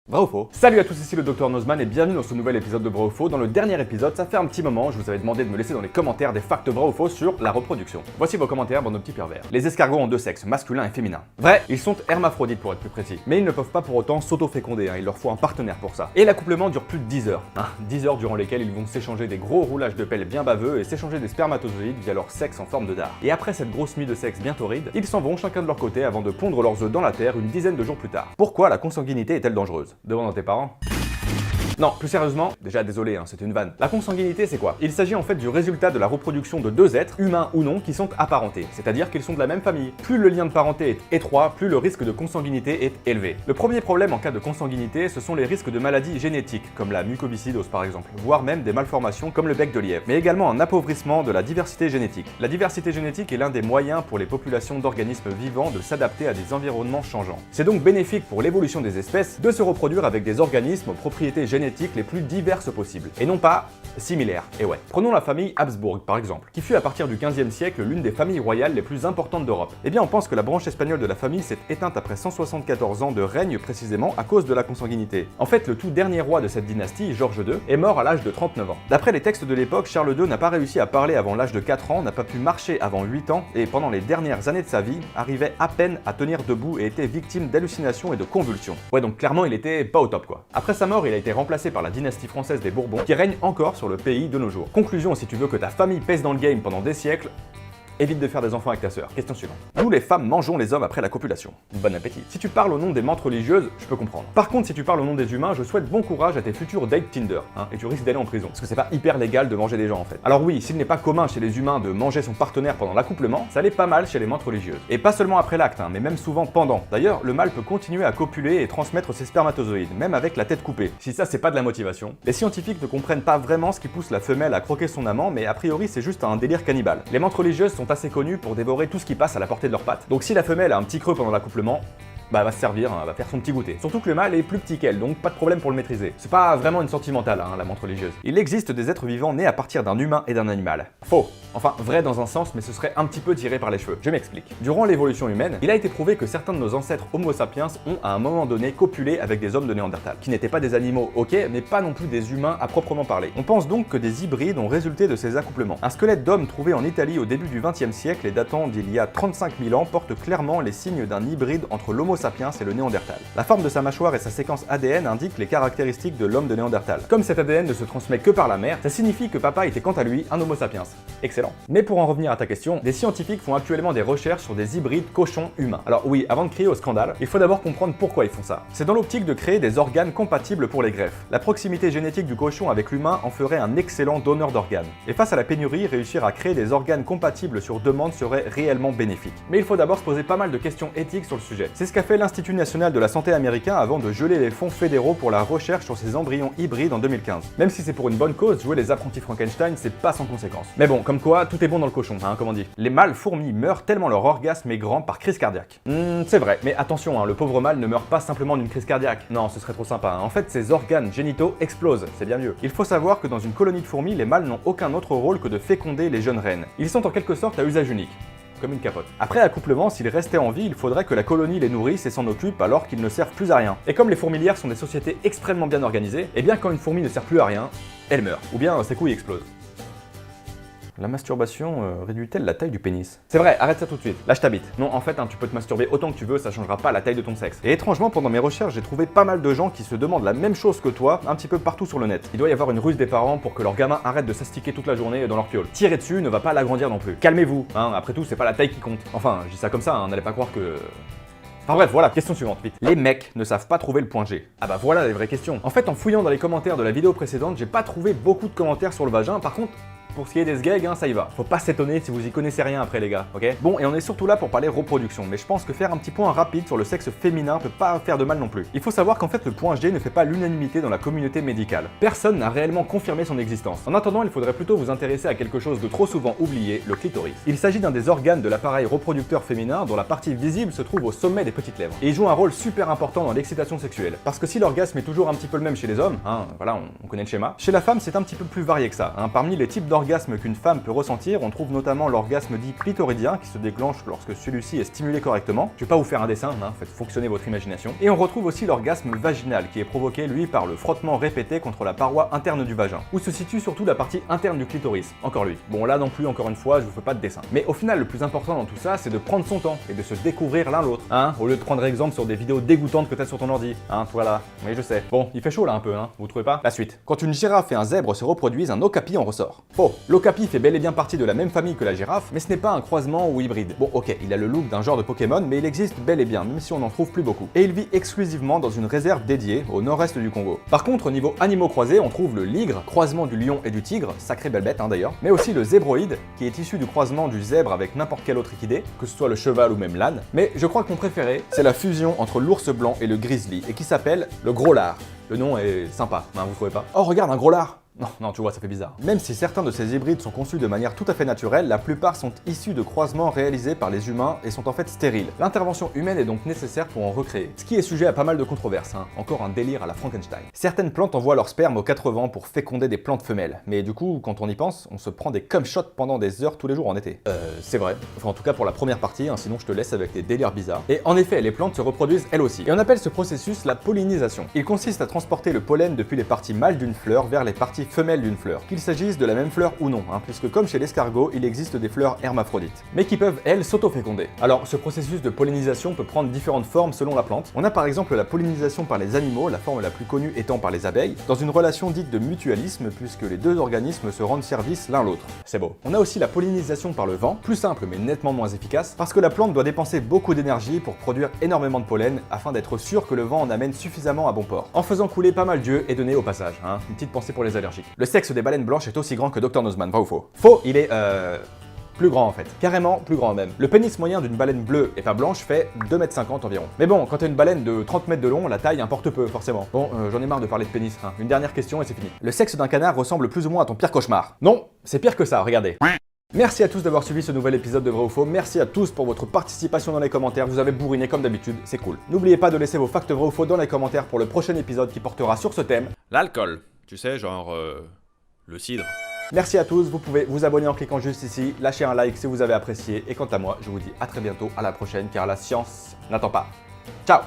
Vrai ou faux? Salut à tous, ici le Dr Nozman et bienvenue dans ce nouvel épisode de Vrai ou faux. Dans le dernier épisode, ça fait un petit moment, je vous avais demandé de me laisser dans les commentaires des facts vrais ou faux sur la reproduction. Voici vos commentaires, bande de petits pervers. Les escargots ont deux sexes, masculin et féminin. Vrai, ils sont hermaphrodites pour être plus précis. Mais ils ne peuvent pas pour autant s'auto-féconder, il leur faut un partenaire pour ça. Et l'accouplement dure plus de 10 heures. 10 heures durant lesquelles ils vont s'échanger des gros roulages de pelle bien baveux et s'échanger des spermatozoïdes via leur sexe en forme de dard. Et après cette grosse nuit de sexe bien torride, ils s'en vont chacun de leur côté avant de pondre leurs œufs dans la terre une dizaine de jours plus tard. Pourquoi la consanguinité est-elle dangereuse? Demande à tes parents. Non, plus sérieusement, déjà désolé, c'était une vanne. La consanguinité, c'est quoi? Il s'agit en fait du résultat de la reproduction de deux êtres, humains ou non, qui sont apparentés, c'est-à-dire qu'ils sont de la même famille. Plus le lien de parenté est étroit, plus le risque de consanguinité est élevé. Le premier problème en cas de consanguinité, ce sont les risques de maladies génétiques, comme la mucoviscidose par exemple, voire même des malformations comme le bec de lièvre, mais également un appauvrissement de la diversité génétique. La diversité génétique est l'un des moyens pour les populations d'organismes vivants de s'adapter à des environnements changeants. C'est donc bénéfique pour l'évolution des espèces de se reproduire avec des organismes aux propriétés génétiques les plus diverses possibles, et non pas similaires. Et ouais. Prenons la famille Habsbourg par exemple, qui fut à partir du XVe siècle l'une des familles royales les plus importantes d'Europe. Eh bien on pense que la branche espagnole de la famille s'est éteinte après 174 ans de règne précisément à cause de la consanguinité. En fait, le tout dernier roi de cette dynastie, Georges II, est mort à l'âge de 39 ans. D'après les textes de l'époque, Charles II n'a pas réussi à parler avant l'âge de 4 ans, n'a pas pu marcher avant 8 ans, et pendant les dernières années de sa vie, arrivait à peine à tenir debout et était victime d'hallucinations et de convulsions. Ouais, donc clairement il était pas au top quoi. Après sa mort, il a été remplacé par la dynastie française des Bourbons, qui règne encore sur le pays de nos jours. Conclusion, si tu veux que ta famille pèse dans le game pendant des siècles, évite de faire des enfants avec ta sœur. Question suivante. Nous les femmes mangeons les hommes après la copulation. Bon appétit. Si tu parles au nom des mentes religieuses, je peux comprendre. Par contre, si tu parles au nom des humains, je souhaite bon courage à tes futurs dates Tinder, et tu risques d'aller en prison. Parce que c'est pas hyper légal de manger des gens en fait. Alors oui, s'il n'est pas commun chez les humains de manger son partenaire pendant l'accouplement, ça l'est pas mal chez les mentes religieuses. Et pas seulement après l'acte, mais même souvent pendant. D'ailleurs, le mâle peut continuer à copuler et transmettre ses spermatozoïdes, même avec la tête coupée. Si ça c'est pas de la motivation. Les scientifiques ne comprennent pas vraiment ce qui pousse la femelle à croquer son amant, mais a priori c'est juste un délire cannibale. Les mentes religieuses sont assez connues pour dévorer tout ce qui passe à la portée de leurs pattes. Donc si la femelle a un petit creux pendant l'accouplement, elle va se servir, elle va faire son petit goûter. Surtout que le mâle est plus petit qu'elle, donc pas de problème pour le maîtriser. C'est pas vraiment une sentimentale, la menthe religieuse. Il existe des êtres vivants nés à partir d'un humain et d'un animal. Faux. Enfin, vrai dans un sens, mais ce serait un petit peu tiré par les cheveux. Je m'explique. Durant l'évolution humaine, il a été prouvé que certains de nos ancêtres Homo sapiens ont à un moment donné copulé avec des hommes de Néandertal, qui n'étaient pas des animaux, ok, mais pas non plus des humains à proprement parler. On pense donc que des hybrides ont résulté de ces accouplements. Un squelette d'homme trouvé en Italie au début du XXe siècle et datant d'il y a 35 000 ans porte clairement les signes d'un hybride entre l'Homo sapiens et le Néandertal. La forme de sa mâchoire et sa séquence ADN indiquent les caractéristiques de l'homme de Néandertal. Comme cet ADN ne se transmet que par la mère, ça signifie que papa était quant à lui un Homo sapiens. Excellent. Mais pour en revenir à ta question, des scientifiques font actuellement des recherches sur des hybrides cochons humains. Alors oui, avant de crier au scandale, il faut d'abord comprendre pourquoi ils font ça. C'est dans l'optique de créer des organes compatibles pour les greffes. La proximité génétique du cochon avec l'humain en ferait un excellent donneur d'organes. Et face à la pénurie, réussir à créer des organes compatibles sur demande serait réellement bénéfique. Mais il faut d'abord se poser pas mal de questions éthiques sur le sujet. C'est ce qu'a fait l'Institut national de la santé américain avant de geler les fonds fédéraux pour la recherche sur ces embryons hybrides en 2015. Même si c'est pour une bonne cause, jouer les apprentis Frankenstein, c'est pas sans conséquence. Mais bon, comme quoi, tout est bon dans le cochon, comme on dit. Les mâles fourmis meurent tellement leur orgasme est grand par crise cardiaque. C'est vrai, mais attention, le pauvre mâle ne meurt pas simplement d'une crise cardiaque. Non, ce serait trop sympa. En fait, ses organes génitaux explosent, c'est bien mieux. Il faut savoir que dans une colonie de fourmis, les mâles n'ont aucun autre rôle que de féconder les jeunes reines. Ils sont en quelque sorte à usage unique. Comme une capote. Après accouplement, s'ils restaient en vie, il faudrait que la colonie les nourrisse et s'en occupe alors qu'ils ne servent plus à rien. Et comme les fourmilières sont des sociétés extrêmement bien organisées, eh bien quand une fourmi ne sert plus à rien, elle meurt. Ou bien ses couilles explosent. La masturbation réduit-elle la taille du pénis? C'est vrai, arrête ça tout de suite. Là je t'habite. Non, en fait, tu peux te masturber autant que tu veux, ça changera pas la taille de ton sexe. Et étrangement, pendant mes recherches, j'ai trouvé pas mal de gens qui se demandent la même chose que toi, un petit peu partout sur le net. Il doit y avoir une ruse des parents pour que leur gamin arrête de s'astiquer toute la journée dans leur piole. Tirer dessus ne va pas l'agrandir non plus. Calmez-vous, après tout, c'est pas la taille qui compte. Enfin, je dis ça comme ça, n'allez pas croire que... Enfin bref, voilà, question suivante, vite. Les mecs ne savent pas trouver le point G. Ah bah voilà les vraies questions. En fait, en fouillant dans les commentaires de la vidéo précédente, j'ai pas trouvé beaucoup de commentaires sur le vagin, par contre... Pour ce qui est des sgags, ça y va. Faut pas s'étonner si vous y connaissez rien après les gars, ok? Bon, et on est surtout là pour parler reproduction, mais je pense que faire un petit point rapide sur le sexe féminin peut pas faire de mal non plus. Il faut savoir qu'en fait le point G ne fait pas l'unanimité dans la communauté médicale. Personne n'a réellement confirmé son existence. En attendant, il faudrait plutôt vous intéresser à quelque chose de trop souvent oublié, le clitoris. Il s'agit d'un des organes de l'appareil reproducteur féminin dont la partie visible se trouve au sommet des petites lèvres. Et il joue un rôle super important dans l'excitation sexuelle. Parce que si l'orgasme est toujours un petit peu le même chez les hommes, voilà, on connaît le schéma, chez la femme c'est un petit peu plus varié que ça. Parmi les types d'organes orgasmes qu'une femme peut ressentir, on trouve notamment l'orgasme dit clitoridien qui se déclenche lorsque celui-ci est stimulé correctement. Je vais pas vous faire un dessin, faites fonctionner votre imagination. Et on retrouve aussi l'orgasme vaginal qui est provoqué lui par le frottement répété contre la paroi interne du vagin, où se situe surtout la partie interne du clitoris. Encore lui. Bon là non plus, encore une fois, je vous fais pas de dessin. Mais au final, le plus important dans tout ça, c'est de prendre son temps et de se découvrir l'un l'autre. Au lieu de prendre exemple sur des vidéos dégoûtantes que t'as sur ton ordi. Voilà. Oui, je sais. Bon, il fait chaud là un peu, vous trouvez pas? La suite. Quand une girafe et un zèbre se reproduisent, un okapi en ressort. Faux. L'okapi fait bel et bien partie de la même famille que la girafe, mais ce n'est pas un croisement ou hybride. Bon, ok, il a le look d'un genre de Pokémon, mais il existe bel et bien, même si on n'en trouve plus beaucoup. Et il vit exclusivement dans une réserve dédiée au nord-est du Congo. Par contre, au niveau animaux croisés, on trouve le ligre, croisement du lion et du tigre, sacrée belle bête d'ailleurs, mais aussi le zébroïde, qui est issu du croisement du zèbre avec n'importe quel autre équidé, que ce soit le cheval ou même l'âne. Mais je crois que mon préféré, c'est la fusion entre l'ours blanc et le grizzly, et qui s'appelle le gros lard. Le nom est sympa, vous trouvez pas? Oh regarde, un gros lard! Non, tu vois, ça fait bizarre. Même si certains de ces hybrides sont conçus de manière tout à fait naturelle, la plupart sont issus de croisements réalisés par les humains et sont en fait stériles. L'intervention humaine est donc nécessaire pour en recréer. Ce qui est sujet à pas mal de controverses, Encore un délire à la Frankenstein. Certaines plantes envoient leur sperme aux 4 vents pour féconder des plantes femelles. Mais du coup, quand on y pense, on se prend des cum shots pendant des heures tous les jours en été. C'est vrai. Enfin, en tout cas pour la première partie, sinon je te laisse avec des délires bizarres. Et en effet, les plantes se reproduisent elles aussi. Et on appelle ce processus la pollinisation. Il consiste à transporter le pollen depuis les parties mâles d'une fleur vers les parties femelles d'une fleur, qu'il s'agisse de la même fleur ou non, puisque comme chez l'escargot, il existe des fleurs hermaphrodites, mais qui peuvent, elles, s'auto-féconder. Alors, ce processus de pollinisation peut prendre différentes formes selon la plante. On a par exemple la pollinisation par les animaux, la forme la plus connue étant par les abeilles, dans une relation dite de mutualisme, puisque les deux organismes se rendent service l'un l'autre. C'est beau. On a aussi la pollinisation par le vent, plus simple mais nettement moins efficace, parce que la plante doit dépenser beaucoup d'énergie pour produire énormément de pollen, afin d'être sûr que le vent en amène suffisamment à bon port, en faisant couler pas mal d'yeux et donner au passage, Une petite pensée pour les allergiques. Le sexe des baleines blanches est aussi grand que Dr Nozman, vrai ou faux? Faux, il est plus grand en fait. Carrément plus grand même. Le pénis moyen d'une baleine bleue et pas blanche fait 2,50 m environ. Mais bon, quand t'as une baleine de 30 mètres de long, la taille importe peu, forcément. Bon, j'en ai marre de parler de pénis. Une dernière question et c'est fini. Le sexe d'un canard ressemble plus ou moins à ton pire cauchemar. Non, c'est pire que ça, regardez. Merci à tous d'avoir suivi ce nouvel épisode de Vrai ou Faux. Merci à tous pour votre participation dans les commentaires. Vous avez bourriné comme d'habitude, c'est cool. N'oubliez pas de laisser vos facts vrais ou faux dans les commentaires pour le prochain épisode qui portera sur ce thème. L'alcool. Tu sais, genre... le cidre. Merci à tous, vous pouvez vous abonner en cliquant juste ici, lâcher un like si vous avez apprécié, et quant à moi, je vous dis à très bientôt, à la prochaine, car la science n'attend pas. Ciao!